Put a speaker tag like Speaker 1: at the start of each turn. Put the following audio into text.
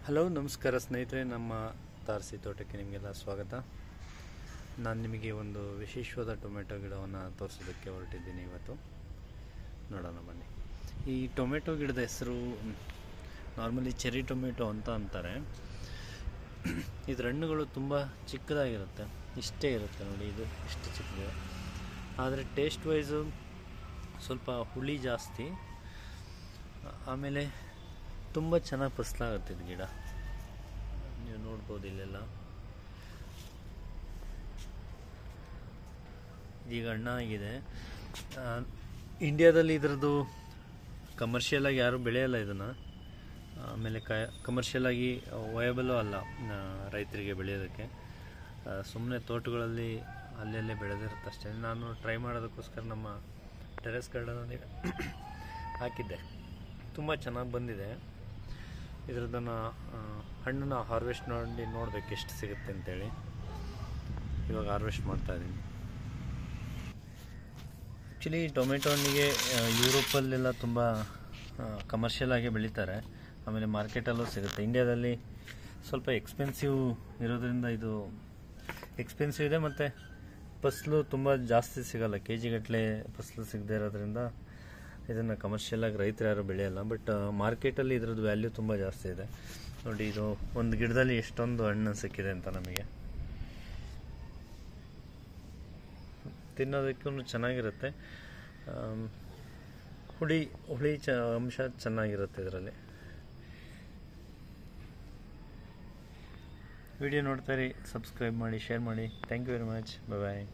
Speaker 1: Hello ನಮಸ್ಕಾರ ಸ್ನೇಹಿತರೆ, ನಮ್ಮ ತಾರಸಿ ತೋಟಕ್ಕೆ ನಿಮಗೆಲ್ಲ ಸ್ವಾಗತ. ನಾನು ನಿಮಗೆ ಒಂದು ವಿಶೇಷವಾದ ಟೊಮೆಟೊ ಗಿಡವನ್ನು ತೋರಿಸೋದಕ್ಕೆ ಹೊರಟಿದ್ದೀನಿ ಇವತ್ತು. ನೋಡೋಣ ಬನ್ನಿ. ಈ ಟೊಮೆಟೊ ಗಿಡದ ಹೆಸರು ನಾರ್ಮಲಿ ಚೆರಿ ಟೊಮೆಟೊ ಅಂತ ಅಂತಾರೆ. ಇದರ ಹಣ್ಣುಗಳು ತುಂಬ ಚಿಕ್ಕದಾಗಿರುತ್ತೆ, ಇಷ್ಟೇ ಇರುತ್ತೆ ನೋಡಿ, ಇದು ಇಷ್ಟು ಚಿಕ್ಕದು. ಆದರೆ ಟೇಸ್ಟ್ ವೈಸು ಸ್ವಲ್ಪ ಹುಳಿ ಜಾಸ್ತಿ, ಆಮೇಲೆ ತುಂಬ ಚೆನ್ನಾಗಿ ಫಸಲಾಗುತ್ತೆ ಇದು ಗಿಡ. ನೀವು ನೋಡ್ಬೋದು ಇಲ್ಲೆಲ್ಲ ಇದೀಗ ಹಣ್ಣು ಆಗಿದೆ. ಇಂಡಿಯಾದಲ್ಲಿ ಇದರದ್ದು ಕಮರ್ಷಿಯಲಾಗಿ ಯಾರೂ ಬೆಳೆಯಲ್ಲ ಇದನ್ನು. ಆಮೇಲೆ ಕಮರ್ಷಿಯಲಾಗಿ ವಯಬಲು ಅಲ್ಲ ರೈತರಿಗೆ ಬೆಳೆಯೋದಕ್ಕೆ. ಸುಮ್ಮನೆ ತೋಟಗಳಲ್ಲಿ ಅಲ್ಲೆಲ್ಲೇ ಬೆಳೆದಿರುತ್ತೆ ಅಷ್ಟೇ. ನಾನು ಟ್ರೈ ಮಾಡೋದಕ್ಕೋಸ್ಕರ ನಮ್ಮ ಟೆರೆಸ್ ಗಾರ್ಡನಲ್ಲಿ ಹಾಕಿದ್ದೆ. ತುಂಬ ಚೆನ್ನಾಗಿ ಬಂದಿದೆ. ಇದರದನ್ನು ಹಣ್ಣನ್ನು ಹಾರ್ವೆಸ್ಟ್ ಮಾಡಿ ನೋಡಬೇಕು ಎಷ್ಟು ಸಿಗುತ್ತೆ ಅಂತೇಳಿ. ಇವಾಗ ಹಾರ್ವೆಸ್ಟ್ ಮಾಡ್ತಾಯಿದ್ದೀನಿ. ಆ್ಯಕ್ಚುಲಿ ಟೊಮೆಟೊ ಹಣ್ಣಿಗೆ ಯುರೋಪಲ್ಲೆಲ್ಲ ತುಂಬ ಕಮರ್ಷಿಯಲಾಗಿ ಬೆಳೀತಾರೆ, ಆಮೇಲೆ ಮಾರ್ಕೆಟಲ್ಲೂ ಸಿಗುತ್ತೆ. ಇಂಡಿಯಾದಲ್ಲಿ ಸ್ವಲ್ಪ ಎಕ್ಸ್ಪೆನ್ಸಿವ್ ಇರೋದ್ರಿಂದ ಇದು ಎಕ್ಸ್ಪೆನ್ಸಿವ್ ಇದೆ, ಮತ್ತು ಫಸಲು ತುಂಬ ಜಾಸ್ತಿ ಸಿಗೋಲ್ಲ. ಕೆ ಜಿ ಗಟ್ಟಲೆ ಫಸಲು ಸಿಗದೇ ಇರೋದ್ರಿಂದ ಇದನ್ನು ಕಮರ್ಷಿಯಲಾಗಿ ರೈತರು ಯಾರು ಬೆಳೆಯಲ್ಲ. ಬಟ್ ಮಾರ್ಕೆಟಲ್ಲಿ ಇದ್ರದ್ದು ವ್ಯಾಲ್ಯೂ ತುಂಬ ಜಾಸ್ತಿ ಇದೆ. ನೋಡಿ, ಇದು ಒಂದು ಗಿಡದಲ್ಲಿ ಎಷ್ಟೊಂದು ಹಣ್ಣು ಸಿಕ್ಕಿದೆ ಅಂತ ನಮಗೆ. ತಿನ್ನೋದಕ್ಕೂ ಚೆನ್ನಾಗಿರುತ್ತೆ, ಹುಳಿ ಅಂಶ ಚೆನ್ನಾಗಿರುತ್ತೆ ಇದರಲ್ಲಿ. ವಿಡಿಯೋ ನೋಡ್ತಾ ಇರಿ, ಸಬ್ಸ್ಕ್ರೈಬ್ ಮಾಡಿ, ಶೇರ್ ಮಾಡಿ. Thank you very much. Bye.